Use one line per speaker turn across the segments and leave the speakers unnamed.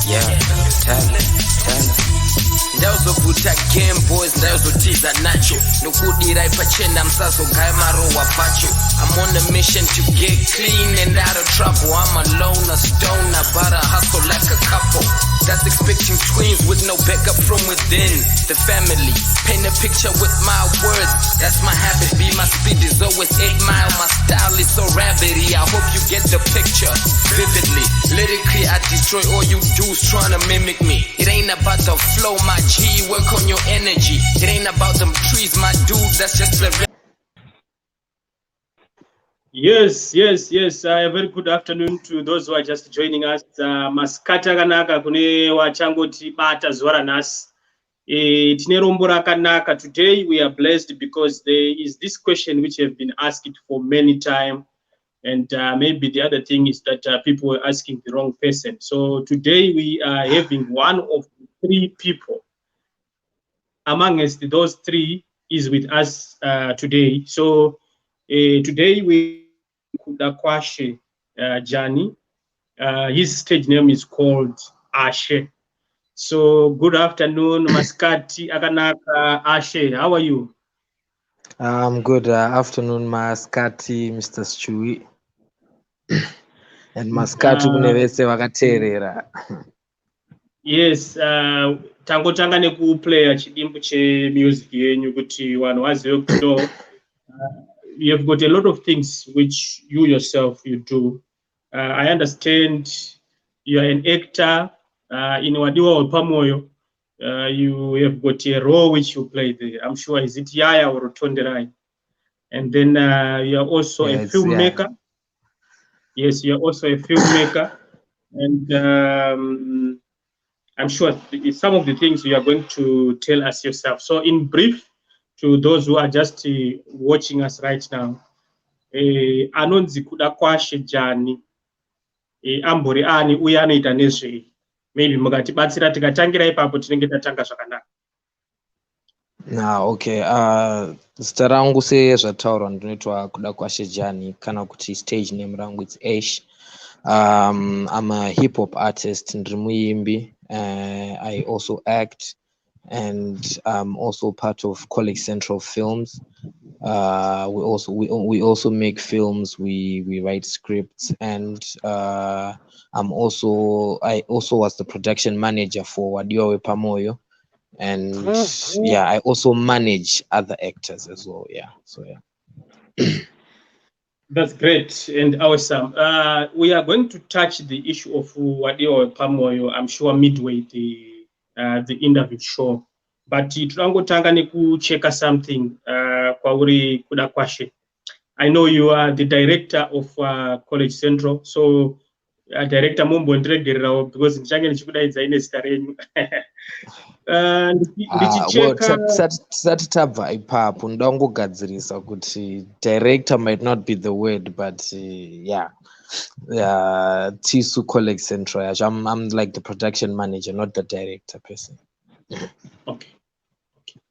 Yeah, talent. Ndauzobuta game boys, ndauzotiza nacho nokudira ipachenda msazogaya marowa pacho. I'm on a mission to get clean and out of trouble. I'm alone, a stoner, but I hustle like a couple. That's expecting twins with no backup from within the family. Paint a picture with my words, that's my habit. Be my speed is always 8 mile. My style is so rabid. I hope you get the picture vividly. Lyrically, I destroy all you dudes trying to mimic me. It ain't about the flow, my G. Work on your energy. It ain't about them trees, my dude. That's just the.
Yes. A very good afternoon to those who are just joining us. Maskata kanaka kune wachangoti bata zuva ranhasi. Tine rombo rakanaka. Today we are blessed because there is this question which have been asked for many times, and maybe the other thing is that people were asking the wrong person. So today we are having one of 3 people. Amongst those 3 is with us today. So today we Kudakwashe Jani. His stage name is called Ashe. So good afternoon, Maskati Akanaka Ashe. How are you?
I'm good. Afternoon, Maskati, Mr. STEWIE. And Maskati kunevese vakateerera.
Yes, tangotanga nekuplaya chidimbu chemusic yenyu kuti vanhu vazive kuti you have got a lot of things which you yourself you do. I understand you are an actor in Wadiwa Wepamoyo. You have got a role which you play there. I'm sure, is it Yaya or Tonderai? And then you are also a filmmaker. Yeah. Yes, you are also a filmmaker. And I'm sure some of the things you are going to tell us yourself. So in brief, to those who are just watching us right now, anonzi Kudakwashe Jani, ambori ani uye anoita nezvei. Maybe mukatibatsira tikatangira ipapo tinenge tatanga zvakanaka.
Okay. Zita rangu sezvataurwa ndinoitwa Kudakwashe Jani kana kuti stage name rangu it's Ashe. I'm a hip hop artist ndiri muimbi. I also act, and I'm also part of College Central Films. We also make films. We write scripts, and I also was the production manager for Wadiwa Wepamoyo, and I also manage other actors as well.
That's great and awesome. We are going to touch the issue of Wadiwa Wepamoyo, I'm sure, midway the interview show. But tangotanga nekucheka something kwauri Kudakwashe. I know you are the director of College Central, so director Mombo ndiregererawo because ndichange ndichikudaidza ine zita renyu.
Tisati tabva ipapo ndoda kungogadzirisa kuti director might not be the word, but Tisu College Central. I'm like the production manager, not the director person.
Okay.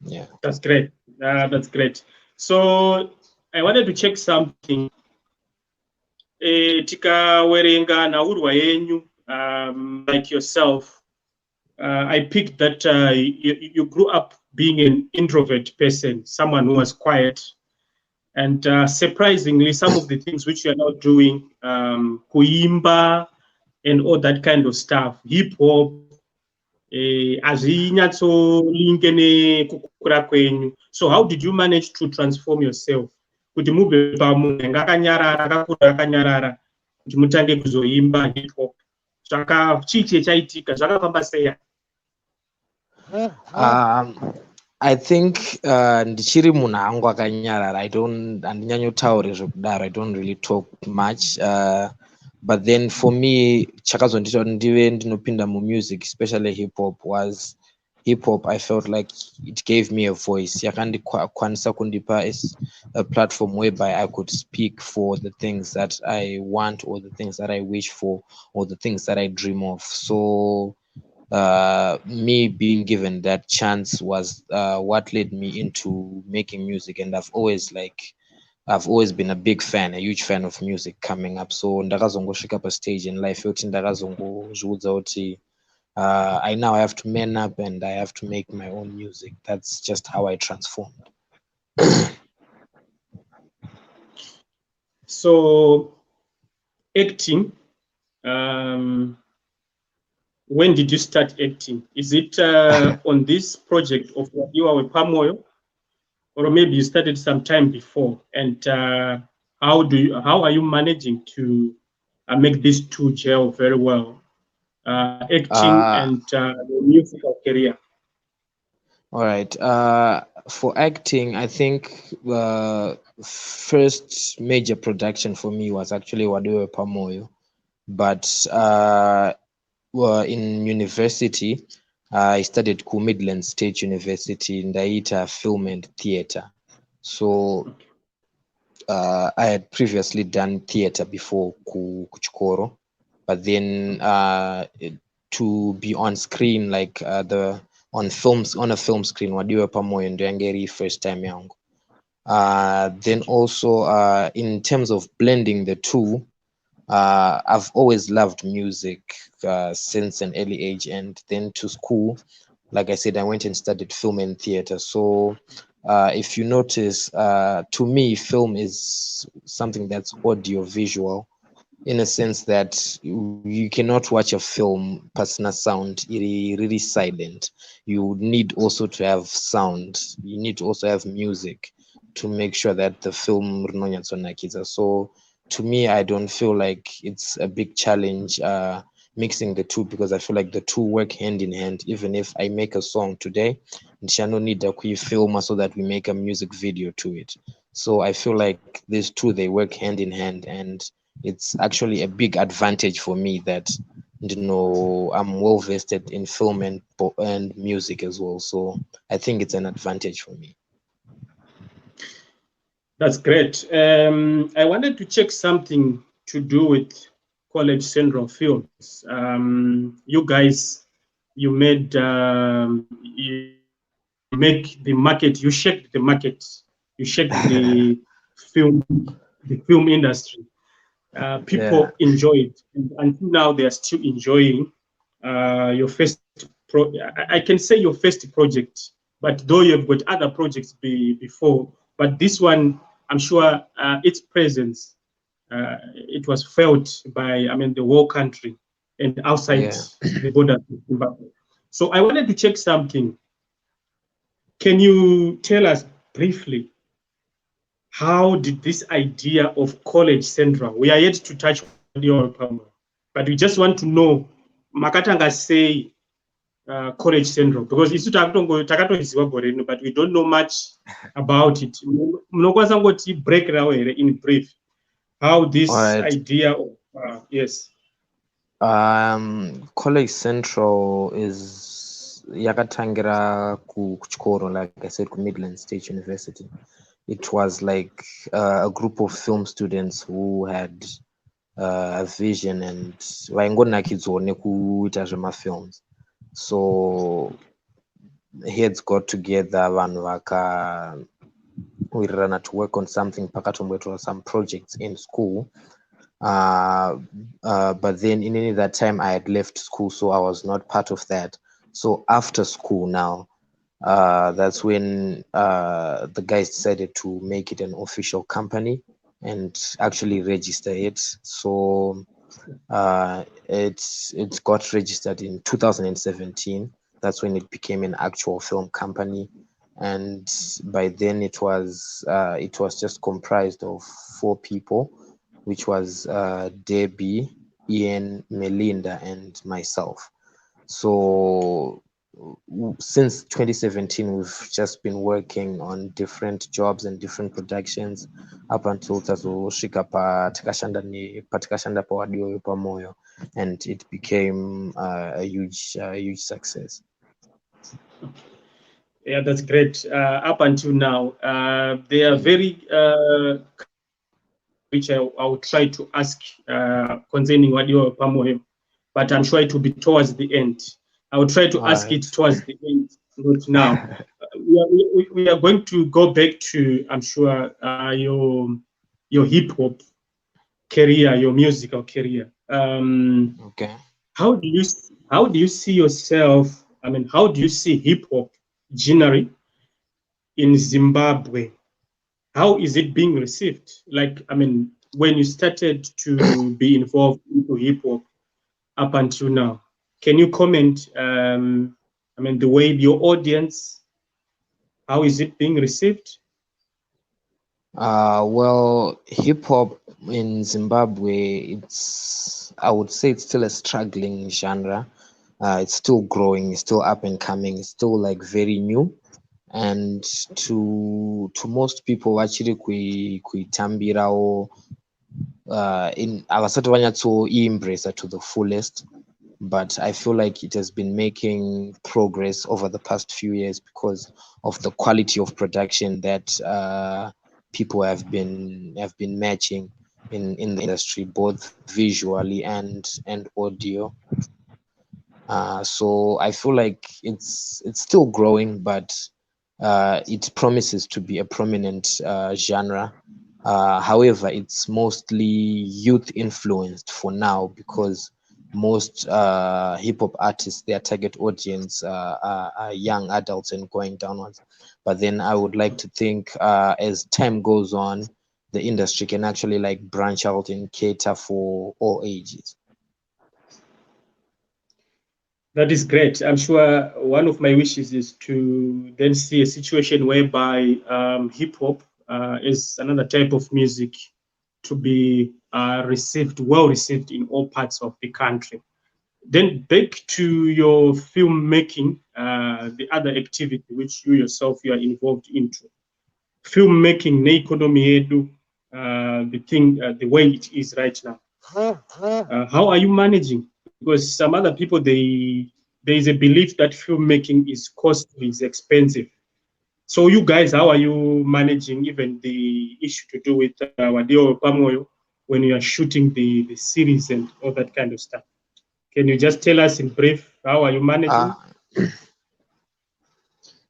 Yeah,
that's great. That's great. So I wanted to check something. Tikawerenga naurwa yenyu, like yourself, I picked that you grew up being an introvert person, someone who was quiet, and surprisingly, some of the things which you are now doing, kuimba and all that kind of stuff, hip hop, so how did you manage to transform yourself? Kuti mubve pamunhu akanyarara akakura akanyarara kuti mutange kuzoimba hip hop, chii chaitika, zvakafamba sei?
I think ndichiri munhu angu akanyarara. Handinyanyotaure zvekudaro. I don't really talk much. But then for me, chakazondita ndive ndinopinda music, especially hip hop, was hip hop. I felt like it gave me a voice. Yakandikwanisa kundipa a platform whereby I could speak for the things that I want, or the things that I wish for, or the things that I dream of. So me being given that chance was what led me into making music, and I've always been a big fan, a huge fan of music coming up. So ndakazongosvika pa stage in life yoti ndakazongozviudza kuti I now have to man up and I have to make my own music. That's just how I transformed.
So acting, when did you start acting? Is it on this project of Wadiwa Wepamoyo, or maybe you started some time before? And how are you managing to make these two gel very well, acting and the musical career?
All right. For acting, I think the first major production for me was actually Wadiwa Wepamoyo, but in university, I studied Midland State University in Daita Film and Theater. So I had previously done theater before Kuchikoro, but then to be on screen, like on a film screen, Wadiwa Wepamoyo ndio yangeri first time yangu. Then also in terms of blending the two, I've always loved music since an early age, and then to school, like I said, I went and studied film and theater. So if you notice, to me, film is something that's audio visual, in a sense that you cannot watch a film pasina sound really silent. You need also to have sound. You need to also have music to make sure that the film rinonyatsonakiza. So to me, I don't feel like it's a big challenge mixing the two, because I feel like the two work hand in hand. Even if I make a song today, nshano need a film so that we make a music video to it. So I feel like these two, they work hand in hand, and it's actually a big advantage for me that, you know, I'm well vested in film and music as well. So I think it's an advantage for me.
That's great. I wanted to check something to do with College Central Films. You guys, you made you make the market. You shaped the market. You shaped the film industry. People enjoyed, and until now they are still enjoying your first. I can say your first project, but though you've got other projects before, but this one, I'm sure its presence, it was felt by, the whole country and outside the border of Zimbabwe. So I wanted to check something. Can you tell us briefly, how did this idea of College Central, we are yet to touch your problem, but we just want to know, makatanga say College Central, because it's takatoziva gore rino, but we don't know much about it. Munokwanisa ngoti break rawo here in brief, how this idea of yes.
College Central is yakatangira kuchikoro, like I said, Midland State University. It was like a group of film students who had a vision and vaingonakidzwa nekuita zvemafilms. So heads got together, vanhu vakawirirana to work on something, pakatomboitwa some projects in school. But then in any that time I had left school, so I was not part of that. So after school now, that's when the guys decided to make it an official company and actually register it. So it got registered in 2017. That's when it became an actual film company, and by then it was just comprised of 4 people, which was Debbie, Ian, Melinda, and myself. So since 2017, we've just been working on different jobs and different productions up until tazosvika patakashanda paWadiwa Wepamoyo, and it became a huge success.
Yeah, that's great. Up until now, they are very which I will try to ask concerning Wadiwa Wepamoyo, but I'm sure it will be towards the end. I will try to ask it towards the end, not now. We are going to go back to, I'm sure, your hip hop career, your musical career.
Okay.
How do you How do you see yourself? I mean, how do you see hip hop genre in Zimbabwe? How is it being received? Like, I mean, when you started to be involved into hip hop up until now, can you comment? I mean, the way your audience, how is it being received?
Well, hip hop in Zimbabwe, I would say it's still a struggling genre. It's still growing, it's still up and coming, it's still like very new. And to most people vachiri kuitambirawo havasati vanyatsoiembrace to the fullest, but I feel like it has been making progress over the past few years because of the quality of production that people have been matching in the industry, both visually and audio. So I feel like it's still growing, but it promises to be a prominent genre. However, it's mostly youth influenced for now because most hip hop artists, their target audience are young adults and going downwards. But then I would like to think as time goes on, the industry can actually like branch out and cater for all ages.
That is great. I'm sure one of my wishes is to then see a situation whereby hip hop is another type of music to be well received in all parts of the country. Then back to your filmmaking, the other activity which you yourself you are involved into. Filmmaking, na economy yedu, the way it is right now. How are you managing? Because some other people, there is a belief that filmmaking is costly, is expensive. So you guys, how are you managing even the issue to do with Wadiwa Wepamoyo when you are shooting the series and all that kind of stuff? Can you just tell us in brief, how are you managing?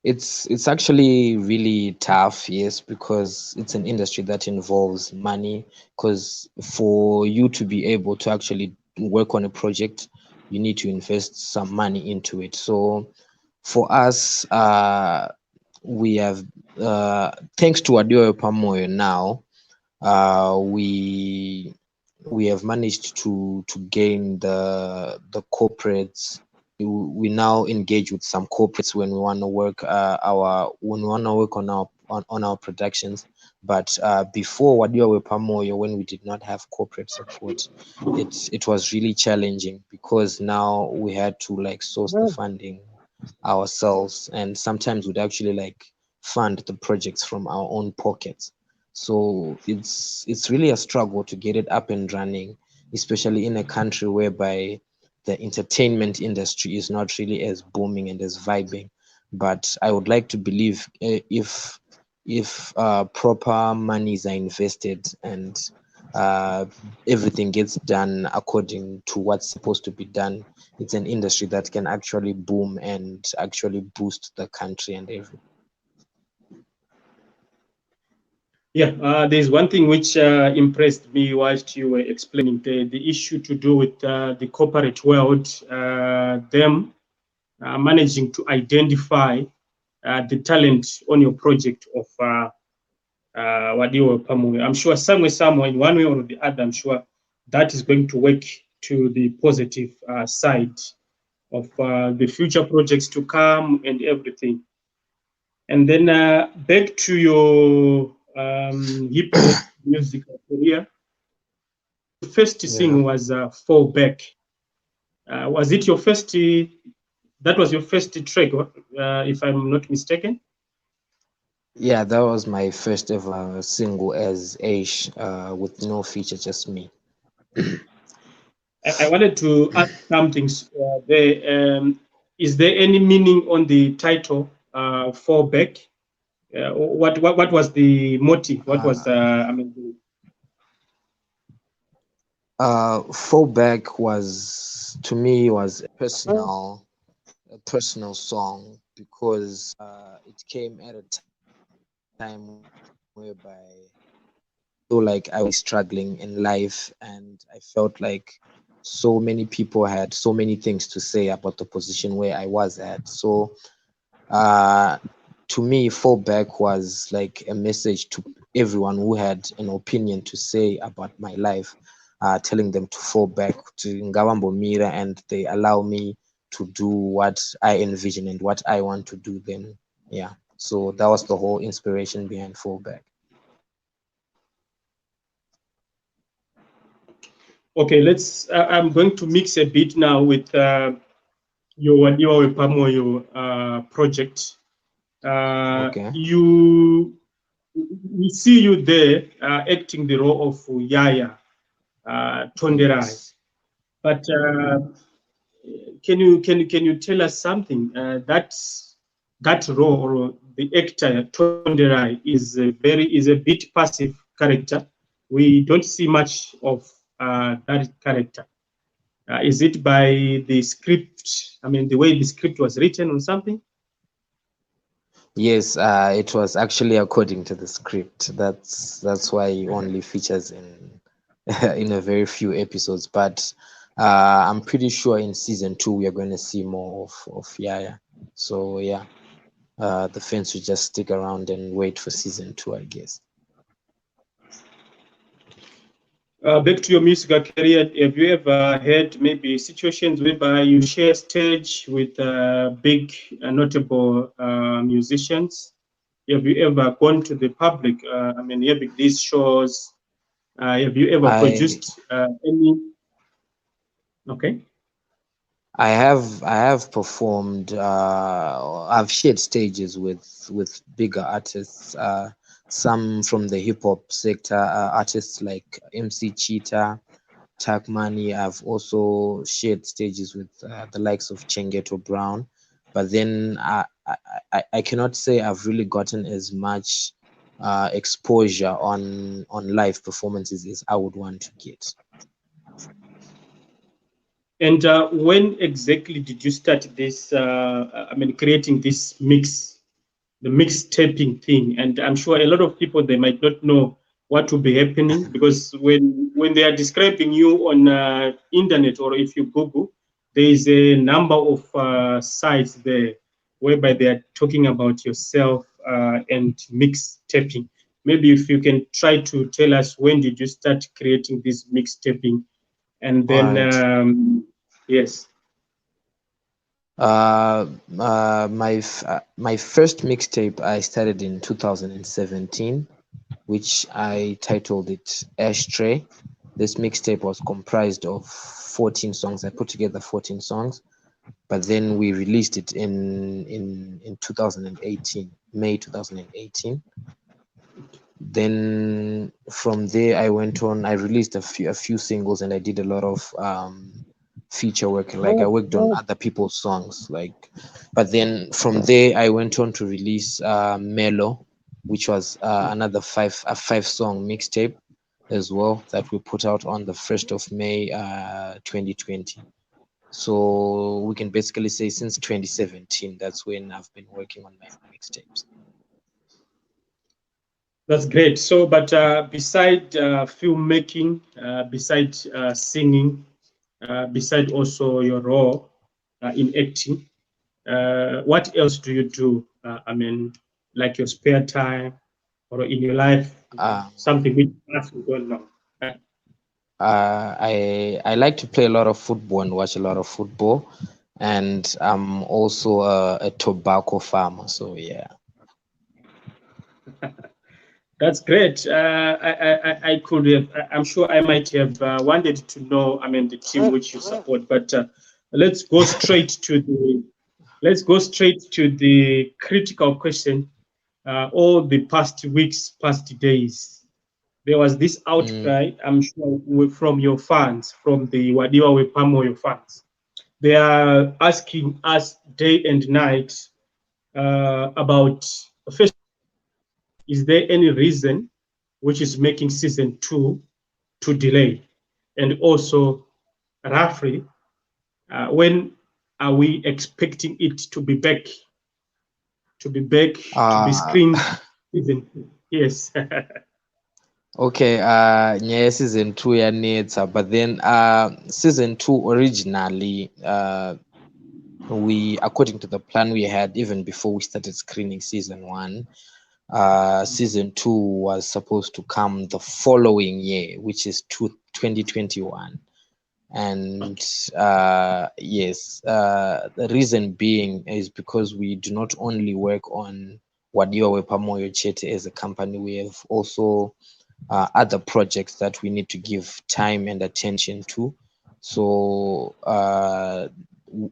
It's actually really tough, yes, because it's an industry that involves money. Because for you to be able to actually work on a project, you need to invest some money into it. So for us, we have thanks to Wadiwa Wepamoyo now, we have managed to gain the corporates. We now engage with some corporates when we want to work on our productions. But before Wadiwa Wepamoyo, when we did not have corporate support, it was really challenging because now we had to like source the funding ourselves, and sometimes we'd actually like fund the projects from our own pockets. So it's really a struggle to get it up and running, especially in a country whereby the entertainment industry is not really as booming and as vibing. But I would like to believe if proper monies are invested and everything gets done according to what's supposed to be done, it's an industry that can actually boom and actually boost the country and everything.
Yeah, there's one thing which impressed me whilst you were explaining the issue to do with the corporate world, them managing to identify the talent on your project of Wadiwa Wepamoyo. I'm sure somewhere, in one way or the other, I'm sure that is going to work to the positive side of the future projects to come and everything. And then back to your hip hop musical career. The first thing was Fall Back. Was it your first? That was your first track, if I'm not mistaken.
Yeah, that was my first ever single as Ashe, with no feature, just me.
I wanted to ask something there. Is there any meaning on the title Fall Back? What was the motive? What was I mean?
Fallback was, to me, was a personal song because it came at a time whereby I feel like I was struggling in life, and I felt like so many people had so many things to say about the position where I was at. So to me, fall back was like a message to everyone who had an opinion to say about my life, telling them to fall back to Ngawambo Mira, and they allow me to do what I envision and what I want to do. Then, yeah. So that was the whole inspiration behind fall back.
Okay, let's. I'm going to mix a bit now with your Wadiwa Wepamoyo project.
Okay.
We see you there acting the role of Yaya Tonderai,
Yes.
but can you tell us something? That role, or the actor Tonderai, is a bit passive character. We don't see much of that character. Is it by the script? I mean, the way the script was written or something?
Yes, it was actually according to the script. That's why he only features in in a very few episodes. But I'm pretty sure in season 2 we are going to see more of Yaya. So yeah, the fans should just stick around and wait for season 2, I guess.
Back to your musical career, have you ever had maybe situations whereby you share stage with big, notable musicians? Have you ever gone to the public? I mean, having these shows, have you ever
I
produced any? Okay.
I have performed. I've shared stages with bigger artists. Some from the hip hop sector, artists like MC Cheetah, Tag Money. I've also shared stages with the likes of Chengeto Brown. But then I cannot say I've really gotten as much exposure on live performances as I would want to get.
And when exactly did you start this? I mean, creating this mix, the mixtaping thing. And I'm sure a lot of people, they might not know what will be happening, because when they are describing you on internet, or if you Google, there is a number of sites there whereby they are talking about yourself and mixtaping. Maybe if you can try to tell us, when did you start creating this mixtaping, and
All
then
right.
yes.
My first mixtape I started in 2017, which I titled it Ashtray. This mixtape was comprised of 14 songs. I put together 14 songs, but then we released it in 2018, May 2018. Then from there I went on. I released a few singles, and I did a lot of feature work. Like I worked on other people's songs. Like, but then from there I went on to release Mellow, which was another five-song mixtape as well, that we put out on the 1st of May 2020. So we can basically say since 2017, that's when I've been working on my mixtapes.
That's great. So, but beside filmmaking, beside singing, beside also your role in acting, what else do you do? I mean, like your spare time, or in your life,
Uh,
something which perhaps we don't know.
I like to play a lot of football and watch a lot of football, and I'm also a tobacco farmer. So yeah.
That's great. I could have. I'm sure I might have wanted to know. I mean, the team which you support. But let's go straight to the. Let's go straight to the critical question. All the past weeks, past days, there was this
Mm,
outcry. I'm sure from your fans, from the Wadiwa Wepamoyo fans. They are asking us day and night about, first, is there any reason which is making season 2 to delay? And also, roughly, when are we expecting it to be back, to be
uh,
screened season 2? Yes.
Okay, yeah, season 2 yanetsa, but then season 2 originally we, according to the plan we had even before we started screening season 1, season 2 was supposed to come the following year, which is 2021. And yes, the reason being is because we do not only work on Wadiwa Wepamoyo Chete as a company, we have also other projects that we need to give time and attention to. So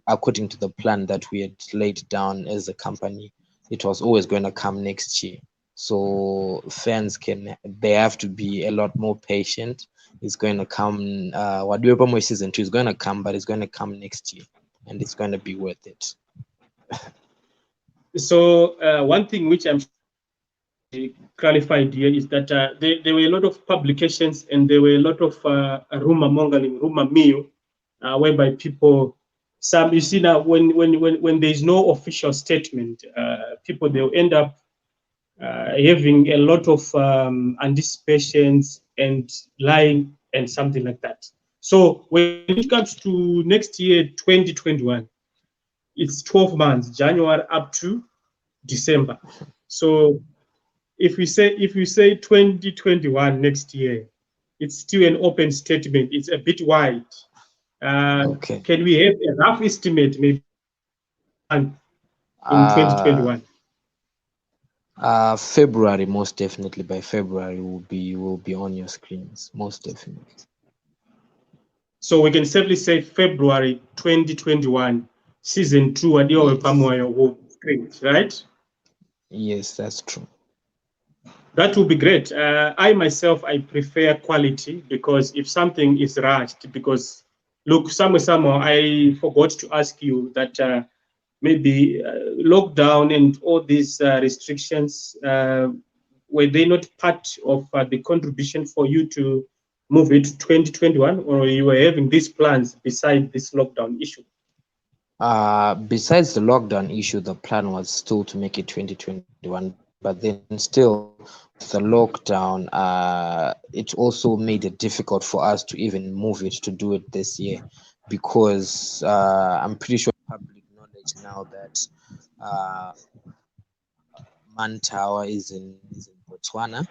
according to the plan that we had laid down as a company, it was always going to come next year. So fans they have to be a lot more patient. It's going to come, Wadiwa Wepamoyo season 2 is going to come, but it's going to come next year, and it's going to be worth it.
So one thing which I'm clarified here is that there were a lot of publications and there were a lot of rumor mongering, rumor mill, whereby people, some, you see now, when there is no official statement, people, they'll end up having a lot of anticipations and lying and something like that. So when it comes to next year, 2021, it's 12 months, January up to December. So if we say 2021 next year, it's still an open statement. It's a bit wide.
Okay.
Can we have a rough estimate, maybe in 2021?
February, most definitely. By February, will be on your screens, most definitely.
So we can safely say February 2021, season 2, Wadiwa Wepamoyo will screen, right?
Yes, that's true.
That would be great. I myself, I prefer quality, because if something is rushed, because look, somehow I forgot to ask you that maybe lockdown and all these restrictions, were they not part of the contribution for you to move it to 2021, or you were having these plans beside this lockdown issue?
Besides the lockdown issue, the plan was still to make it 2021, but then still with the lockdown, it also made it difficult for us to even move it to do it this year, because I'm pretty sure public knowledge now that Mantower is in Botswana,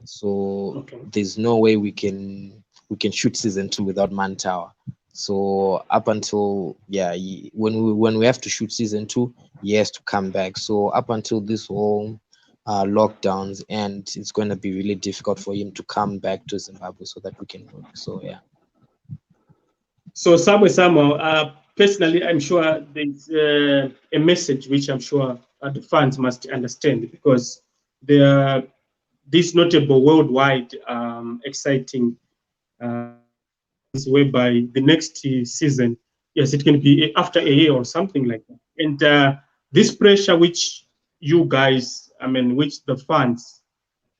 so
Okay.
there's no way we can shoot season 2 without Mantower. So up until when we have to shoot season 2, he has to come back. So up until this whole lockdowns, and it's going to be really difficult for him to come back to Zimbabwe so that we can work. So yeah.
So somehow, personally, I'm sure there's a message which I'm sure the fans must understand, because there are these notable worldwide exciting whereby the next season, yes, it can be after a year or something like that. And this pressure which you guys, I mean, which the fans,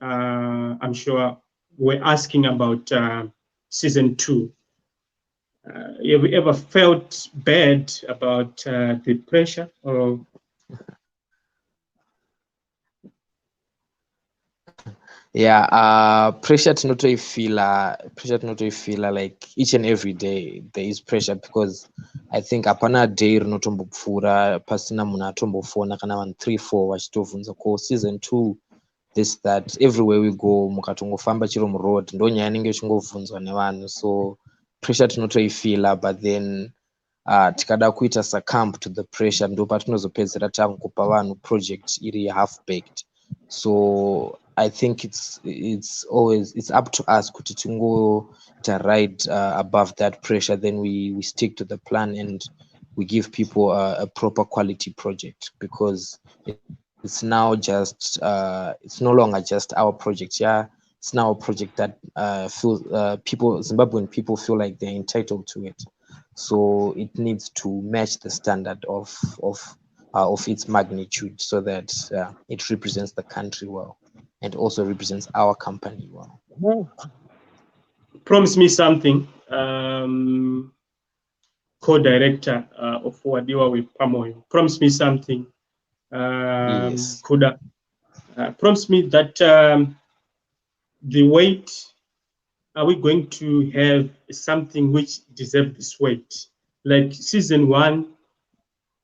I'm sure, were asking about season 2. Have you ever felt bad about the pressure? Or
Yeah, pressure to not feel like each and every day there is pressure, because I think apana day rinotombopfuura pasina munhu atombofona kana vanhu 3-4 vachitovhunza ko season 2 this that, everywhere we go mukatongofamba chiro muroad ndonyaya inenge ichingovhunzwa nevanhu. So pressure tinotoifila, but then tikada kuita succumb to the pressure ndo patinozopedzera tangopa vanhu project iri half baked. So I think it's up to us kuti tingoita ride above that pressure, then we stick to the plan and we give people a proper quality project, because it's now just it's no longer just our project. Yeah, it's now a project that Zimbabwean people feel like they're entitled to it. So it needs to match the standard of its magnitude, so that it represents the country well and also represents our company well.
promise me something, co-director of Wadiwa Wepamoyo. Promise me something,
Yes.
Kuda. Promise me that the weight, are we going to have something which deserves this weight? Like season 1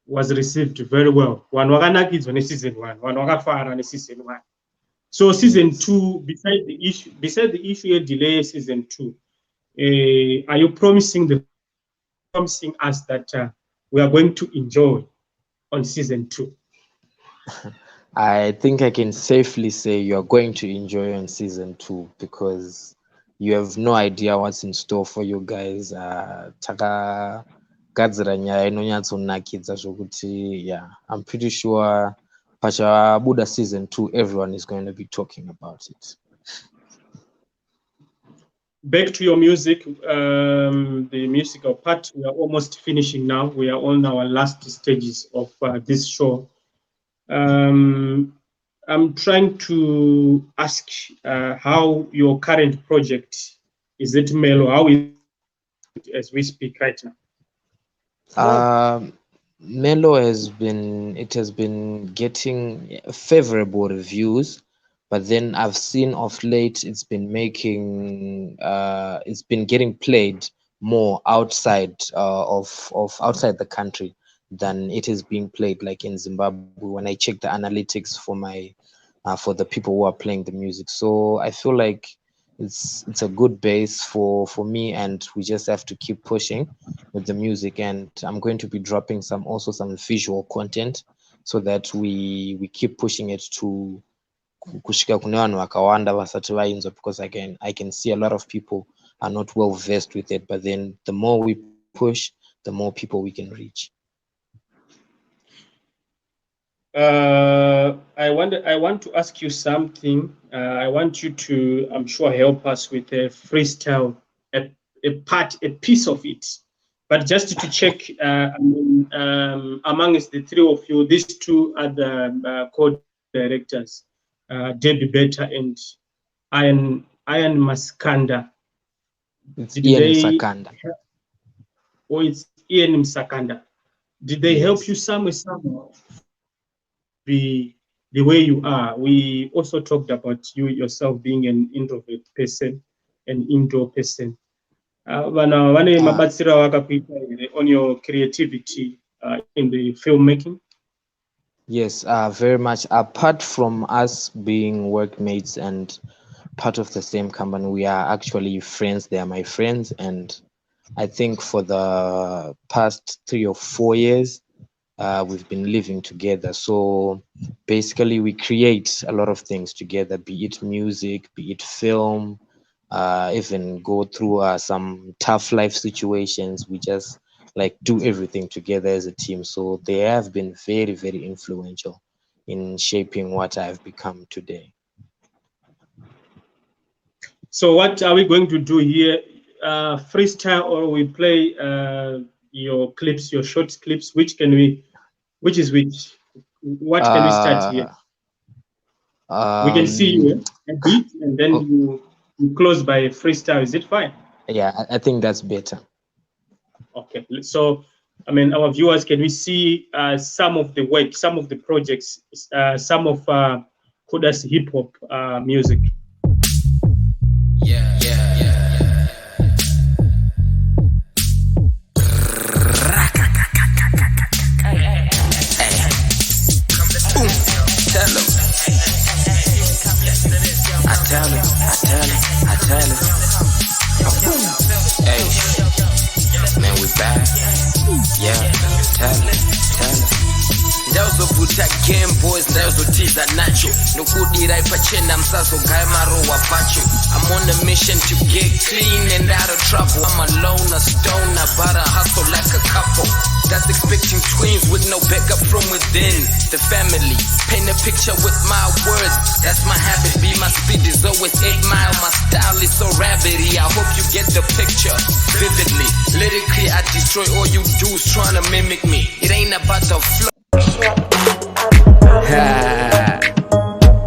was received very well. One wakanakidzwa ne season 1, one wakafara ne season 1. So season 2, beside the issue of delay season 2, are you promising us that we are going to enjoy on season 2?
I think I can safely say you're going to enjoy on season 2 because you have no idea what's in store for you guys. Takagadzira nyaya inonyatsonakidza zvokuti, yeah, I'm pretty sure pachabuda season 2 everyone is going to be talking about it.
Back to your music, the musical part, we are almost finishing now. We are on our last stages of this show. I'm trying to ask how your current project, is it Melo? How is it as we speak right now?
Melo has been getting favorable reviews, but then I've seen of late it's been getting played more outside outside the country than it is being played like in Zimbabwe when I check the analytics for the people who are playing the music. So I feel like it's a good base for me, and we just have to keep pushing with the music. And I'm going to be dropping some visual content so that we keep pushing it to kusvika kune vanhu vakawanda vasati vainzwa, because again I can see a lot of people are not well versed with it, but then the more we push, the more people we can reach.
I want to ask you something. I want you to, I'm sure, help us with a freestyle, a piece of it. But just to check, amongst the three of you, these two are the co-directors, Debbie Beta and Ian Maskanda.
It's Ian Msakanda.
Or it's Ian Msakanda. Did they help you somehow? The way you are. We also talked about you yourself being an introvert person, an indoor person. On your creativity in the filmmaking?
Yes, very much. Apart from us being workmates and part of the same company, we are actually friends. They are my friends, and I think for the past 3 or 4 years, we've been living together. So basically we create a lot of things together, be it music, be it film, even go through some tough life situations. We just like do everything together as a team. So they have been very, very influential in shaping what I've become today.
So what are we going to do here? Freestyle, or we play your clips, your short clips? Which is which? What can we start here? We can see you a bit, and then you close by a freestyle. Is it fine?
Yeah, I think that's better.
Okay, so I mean, our viewers, can we see some of the work, some of the projects, some of Kuda's hip hop music?
Yeah. I tell him. Hey, man, we back. Yeah, tell him. Ndazovuta game boys, ndazotiza nacho. Nokudira ipachenda msaso gaya marowa pacho. I'm on a mission to get clean and out of trouble. I'm alone, a stoner, but I hustle like a couple. That's expecting twins with no backup from within the family. Paint a picture with my words, that's my habit. Be my speed is always 8 mile. My style is so rabbity. I hope you get the picture vividly. Lyrically, I destroy all you dudes trying to mimic me. It ain't about the flow.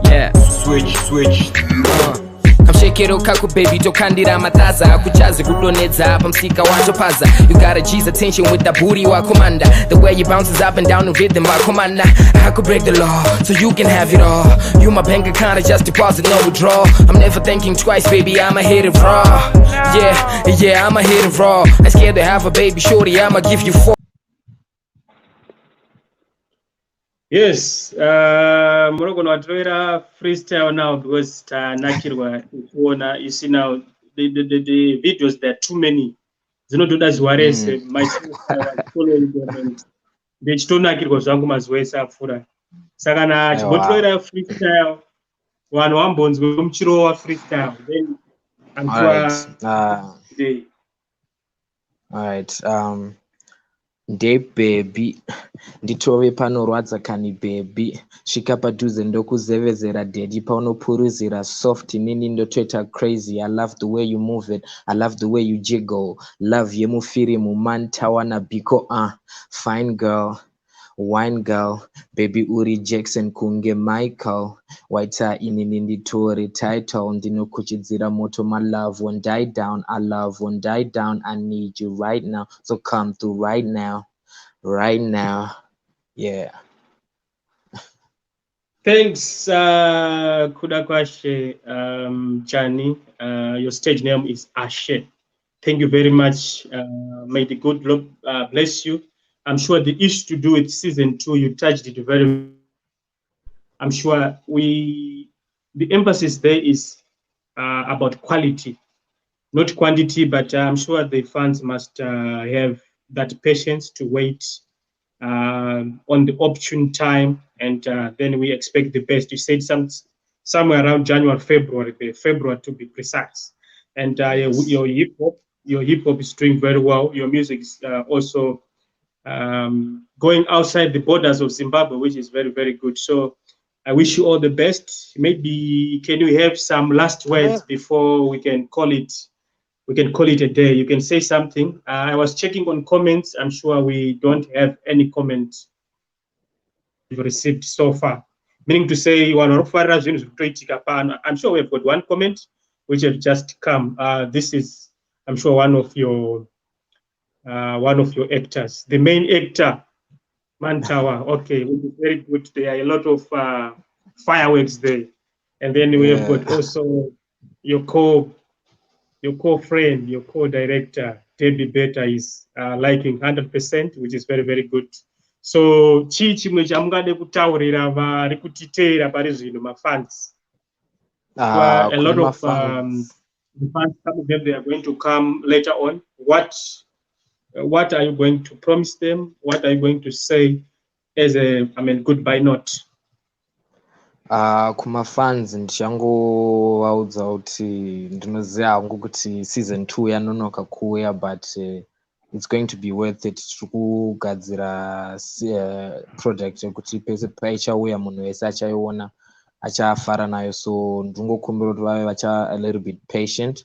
Yeah. Switch. Come shake kero kako baby tokandira mataza kuchazi kudonedza pamsika wachopaza. You gotta G's attention with that booty wakomanda. The way you bounces up and down the rhythm wakomanda. I could break the law so you can have it all. You my bank account, I just deposit no withdrawal. I'm never thinking twice, baby, I'ma hit it raw. Yeah, I'ma hit it raw. I'm scared to have a baby shorty, I'ma give you 4.
Yes, munogona kutoera freestyle now because tanakirwa kuona. You see now the videos, there are too many. Dzinotoda zuva rese. Myself, I was following them and ndechitonakirwa zvangu mazuva ese apfuura. Saka na chibotoera freestyle vanhu vambonzwe muchirowa freestyle then today.
All right. Nde baby nditove panorwadza kani baby svika padhuze ndokuzevezera dedi paunopuruzira soft inini ndotoita crazy. I love the way you move it, I love the way you jiggle, love yemufirimu mantawana biko fine girl, wine girl, baby uri Jackson kunge Michael, waita inini nditori title ndinokuchidzira moto. My love won't die down, I love won't die down, I need you right now, so come through right now, yeah.
Thanks, Kudakwashe, Jani. Your stage name is Ashe. Thank you very much. May the good Lord bless you. I'm sure the issue to do with season 2, you touched it very. I'm sure the emphasis there is about quality, not quantity, but I'm sure the fans must have that patience to wait on the option time, and then we expect the best. You said somewhere around January, February to be precise. And your hip hop is doing very well. Your music is also going outside the borders of Zimbabwe, which is very, very good. So I wish you all the best. Maybe can you have some last words before we can call it? We can call it a day. You can say something. I was checking on comments. I'm sure we don't have any comments we've received so far. Meaning to say, I'm sure we've got one comment which have just come. This is, I'm sure, one of your actors, the main actor, Mantawa. Okay, which is very good. There are a lot of fireworks there, and then we have got also your co-friend, your co-director, Debbie Beta is liking 100%, which is very, very good. So, chimwe chamungade kutaurira vari kutiteera pari zvino mafans. A lot of the fans, some of them, they are going to come later on. What are you going to promise them? What are you going to say as a, goodbye note?
Kumafans ndichangovaudza kuti ndinoziva hangu kuti season 2 yanonoka kuuya, but it's going to be worth it. Tiri kugadzira project yekuti pese paichauya munhu wese achaiona achafara nayo, so ndingokumbira kuti vave a little bit patient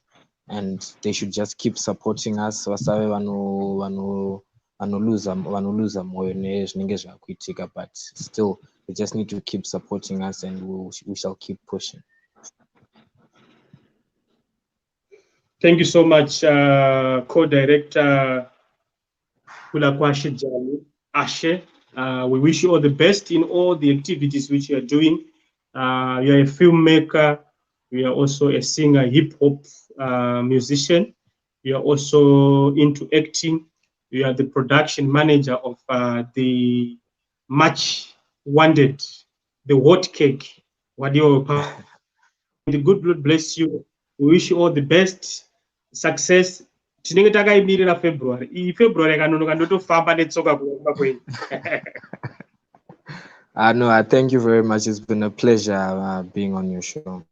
and they should just keep supporting us. Vasave vanoluza moyo nezvinenge zvakuitika, but still they just need to keep supporting us and we shall keep pushing.
Thank you so much, co-director Kudakwashe Jani, Ashe. We wish you all the best in all the activities which you are doing. You are a filmmaker. You are also a singer, hip-hop musician. You are also into acting. You are the production manager of the much wanted, the hot cake. Wadiwa Wepamyoyo. The good Lord bless you. We wish you all the best success. Tinenge takaimirira February. Iyi February kanonoka ndotofamba netsoka kuomba kwenyu.
No, thank you very much. It's been a pleasure being on your show.